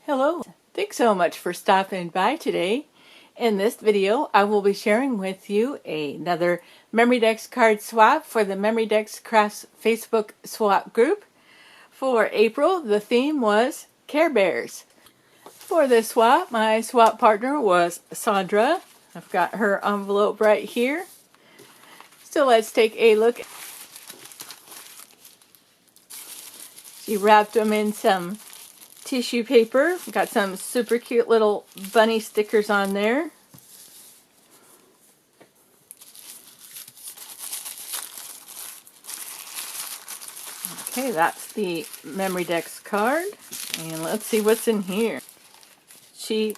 Hello, thanks so much for stopping by today. In this video, I will be sharing with you another Memory Dex Card Swap for the Memory Dex Crafts Facebook swap group. For April, the theme was Care Bears. For this swap, my swap partner was Saundra. I've got her envelope right here. So let's take a look. She wrapped them in some tissue paper. Got some super cute little bunny stickers on there. Okay, that's the Memory Dex card. And let's see what's in here. She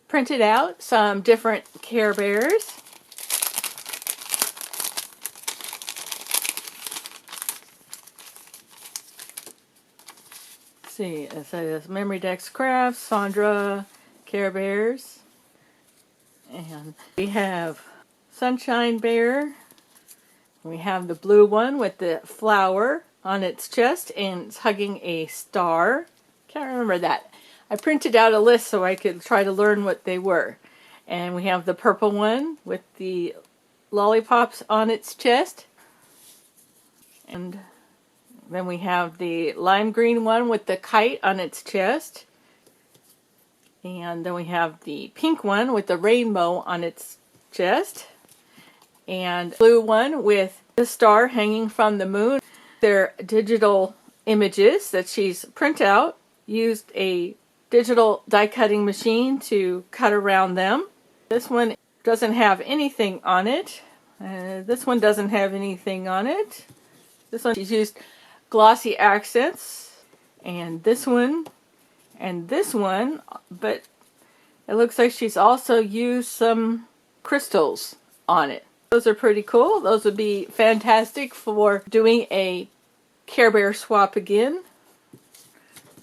printed out some different Care Bears. See, it says Memory Dex Crafts, Saundra, Care Bears. And we have Sunshine Bear. We have the blue one with the flower on its chest and it's hugging a star. Can't remember that. I printed out a list so I could try to learn what they were. And we have the purple one with the lollipops on its chest. And then we have the lime green one with the kite on its chest. And then we have the pink one with the rainbow on its chest. And blue one with the star hanging from the moon. They're digital images that she's printed out. Used a digital die cutting machine to cut around them. This one doesn't have anything on it. This one doesn't have anything on it. This one she's used glossy accents, and this one, but it looks like she's also used some crystals on it. Those are pretty cool. Those would be fantastic for doing a Care Bear swap again.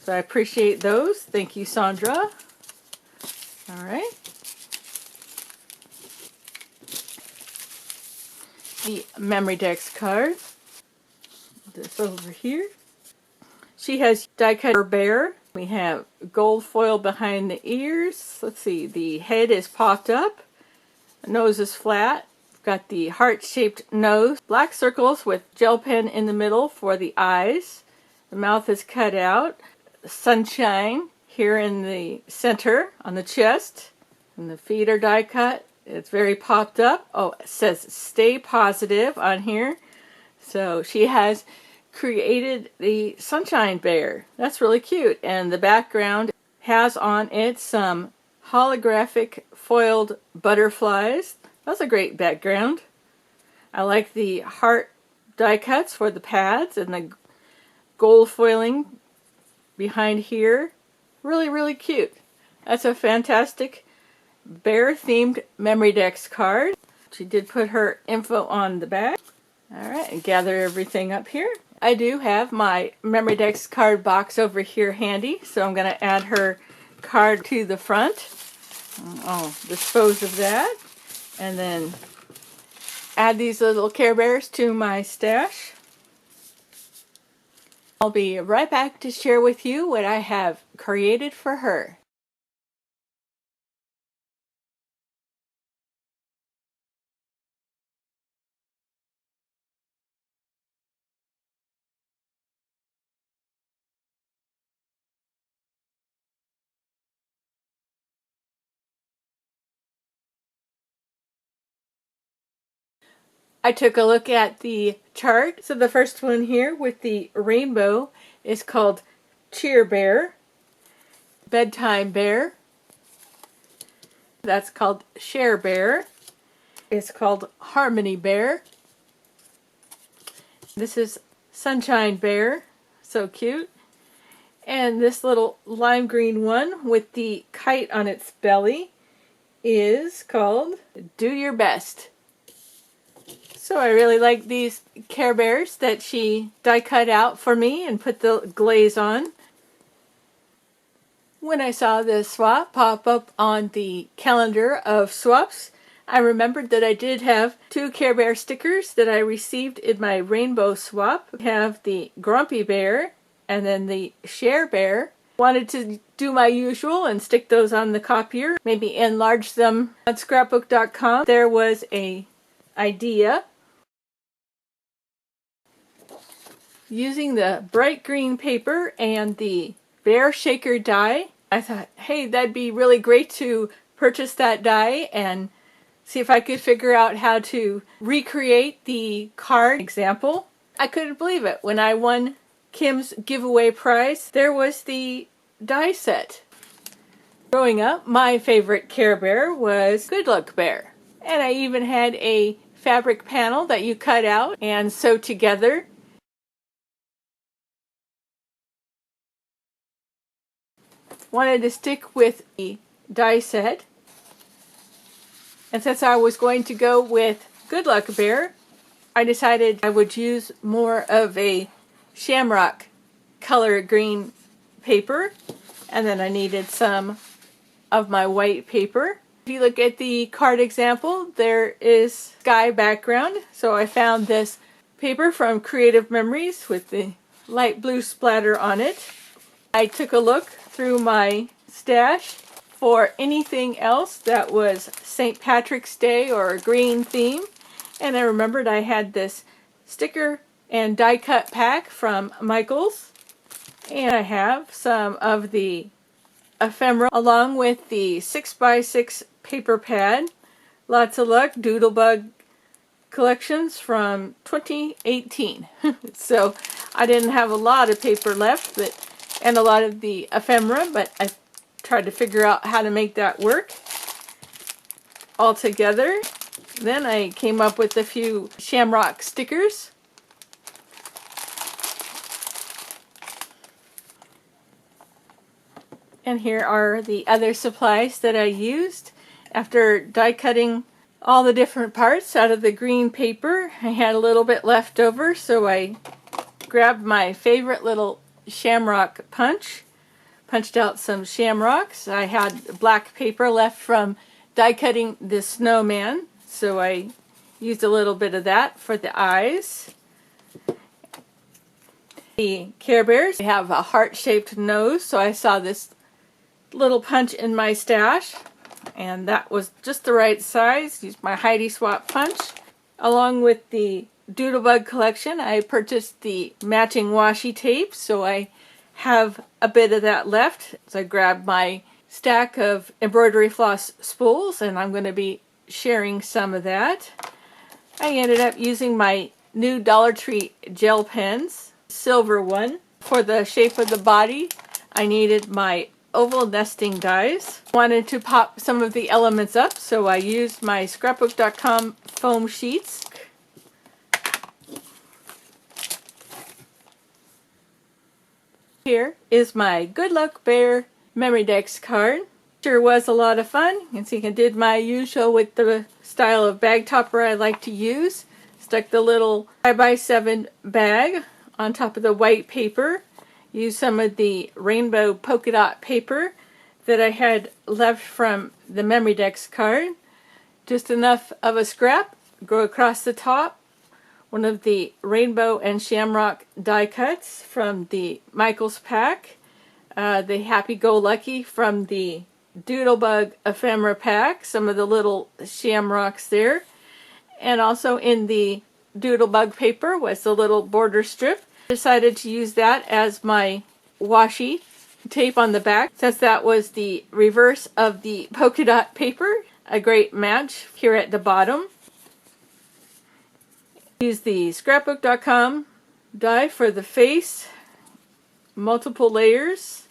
So I appreciate those. Thank you, Saundra. Alright. The Memory Dex card. This over here. She has die cut her bear. We have gold foil behind the ears. Let's see, the head is popped up. The nose is flat. We've got the heart-shaped nose. Black circles with gel pen in the middle for the eyes. The mouth is cut out. Sunshine here in the center on the chest. And the feet are die cut. It's very popped up. Oh, it says stay positive on here. So she has created the Sunshine Bear. That's really cute. And the background has on it some holographic foiled butterflies. That's a great background. I like the heart die cuts for the pads and the gold foiling behind here. Really, really cute. That's a fantastic bear-themed Memory Dex card. She did put her info on the back. Alright, and gather everything up here. I do have my Memory Dex card box over here handy, so I'm going to add her card to the front. I'll dispose of that. And then add these little Care Bears to my stash. I'll be right back to share with you what I have created for her. I took a look at the chart. So the first one here with the rainbow is called Cheer Bear. Bedtime Bear. That's called Share Bear. It's called Harmony Bear. This is Sunshine Bear. So cute. And this little lime green one with the kite on its belly is called Do Your Best. So I really like these Care Bears that she die cut out for me and put the glaze on. When I saw this swap pop up on the calendar of swaps, I remembered that I did have 2 Care Bear stickers that I received in my rainbow swap. We have the Grumpy Bear and then the Share Bear. Wanted to do my usual and stick those on the copier, maybe enlarge them. On scrapbook.com there was a idea using the bright green paper and the bear shaker die. I thought, hey, that'd be really great to purchase that die and see if I could figure out how to recreate the card example. I couldn't believe it. When I won Kim's giveaway prize, there was the die set. Growing up, my favorite Care Bear was Good Luck Bear. And I even had a fabric panel that you cut out and sew together. Wanted to stick with the die set. And since I was going to go with Good Luck Bear, I decided I would use more of a shamrock color green paper. And then I needed some of my white paper. If you look at the card example, there is sky background. So I found this paper from Creative Memories with the light blue splatter on it. I took a look through my stash for anything else that was St. Patrick's Day or a green theme. And I remembered I had this sticker and die cut pack from Michaels. And I have some of the ephemera along with the 6x6 paper pad. Lots of luck, Doodlebug collections from 2018. So I didn't have a lot of paper left, and a lot of the ephemera, but I tried to figure out how to make that work all together. Then I came up with a few shamrock stickers. And here are the other supplies that I used. After die cutting all the different parts out of the green paper, I had a little bit left over, so I grabbed my favorite little shamrock punch, punched out some shamrocks. I had black paper left from die cutting the snowman, so I used a little bit of that for the eyes. The Care Bears have a heart-shaped nose, so I saw this little punch in my stash, and that was just the right size. Used my Heidi Swap punch. Along with the Doodlebug collection, I purchased the matching washi tape, so I have a bit of that left. So I grabbed my stack of embroidery floss spools, and I'm going to be sharing some of that. I ended up using my new Dollar Tree gel pens, silver one. For the shape of the body, I needed my oval nesting dies. Wanted to pop some of the elements up, so I used my scrapbook.com foam sheets. Here is my Good Luck Bear Memory Dex card. Sure was a lot of fun. You can see I did my usual with the style of bag topper I like to use. Stuck the little 5x7 bag on top of the white paper. Used some of the rainbow polka dot paper that I had left from the Memory Dex card. Just enough of a scrap, go across the top. One of the rainbow and shamrock die cuts from the Michaels pack. The Happy-Go-Lucky from the Doodlebug ephemera pack. Some of the little shamrocks there. And also in the Doodlebug paper was the little border strip. Decided to use that as my washi tape on the back, since that was the reverse of the polka dot paper. A great match here at the bottom. Use the scrapbook.com die for the face, multiple layers,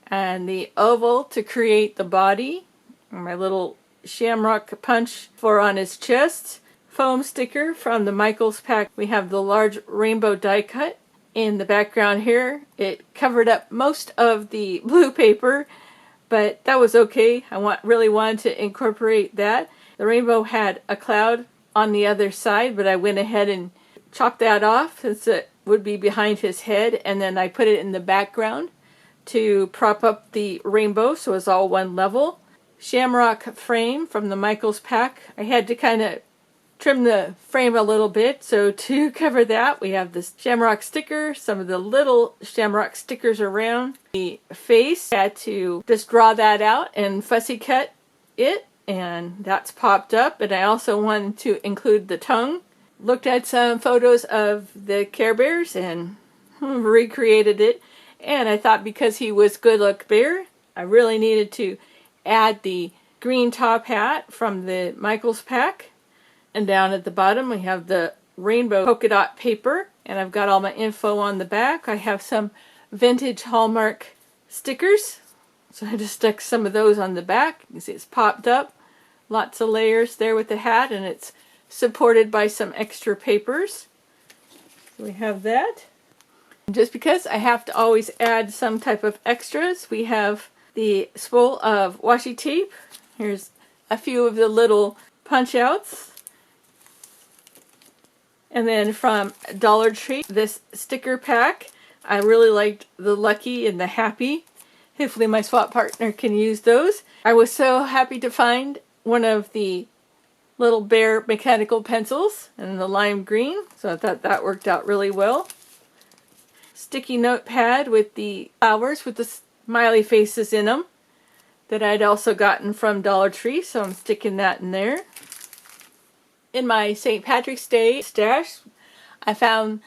and the oval to create the body. And my little shamrock punch for on his chest. Foam sticker from the Michaels pack. We have the large rainbow die cut. In the background here, it covered up most of the blue paper, but that was okay. I really wanted to incorporate that. The rainbow had a cloud on the other side, but I went ahead and chopped that off since it would be behind his head, and then I put it in the background to prop up the rainbow so it's all one level. Shamrock frame from the Michaels pack. I had to kind of trim the frame a little bit. So to cover that, we have this shamrock sticker, some of the little shamrock stickers around the face. I had to just draw that out and fussy cut it, and that's popped up. And I also wanted to include the tongue. Looked at some photos of the Care Bears and recreated it. And I thought because he was Good Luck Bear, I really needed to add the green top hat from the Michaels pack. And down at the bottom we have the rainbow polka dot paper. And I've got all my info on the back. I have some vintage Hallmark stickers. So I just stuck some of those on the back. You can see it's popped up. Lots of layers there with the hat, and it's supported by some extra papers. So we have that. Just because I have to always add some type of extras, we have the spool of washi tape. Here's a few of the little punch outs. And then from Dollar Tree, this sticker pack. I really liked the Lucky and the Happy. Hopefully my swap partner can use those. I was so happy to find one of the little bear mechanical pencils in the lime green, so I thought that worked out really well. Sticky note pad with the flowers with the smiley faces in them that I'd also gotten from Dollar Tree, so I'm sticking that in there. In my St. Patrick's Day stash, I found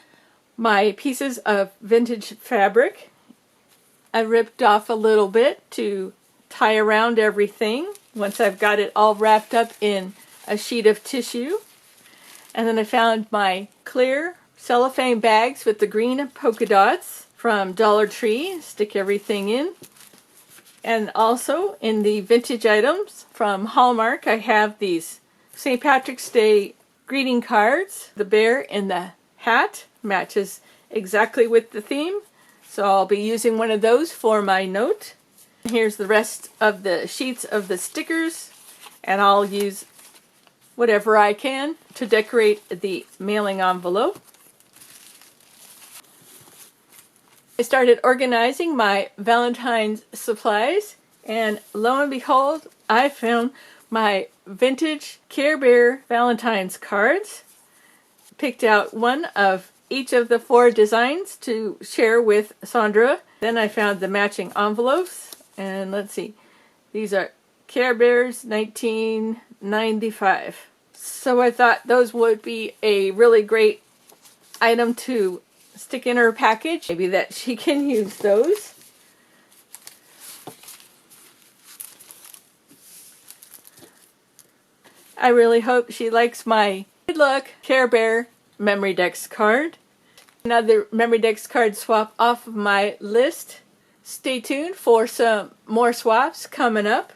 my pieces of vintage fabric. I ripped off a little bit to tie around everything once I've got it all wrapped up in a sheet of tissue. And then I found my clear cellophane bags with the green polka dots from Dollar Tree. Stick everything in. And also in the vintage items from Hallmark, I have these St. Patrick's Day greeting cards. The bear in the hat matches exactly with the theme. So I'll be using one of those for my note. Here's the rest of the sheets of the stickers, and I'll use whatever I can to decorate the mailing envelope. I started organizing my Valentine's supplies, and lo and behold, I found my vintage Care Bear Valentine's cards. Picked out one of each of the 4 designs to share with Saundra. Then I found the matching envelopes. And let's see, these are Care Bears 1995. So I thought those would be a really great item to stick in her package. Maybe that she can use those. I really hope she likes my Good Luck Care Bear Memory Dex card. Another Memory Dex card swap off of my list. Stay tuned for some more swaps coming up.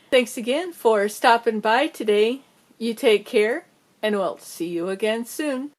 Thanks again for stopping by today. You take care, and we'll see you again soon.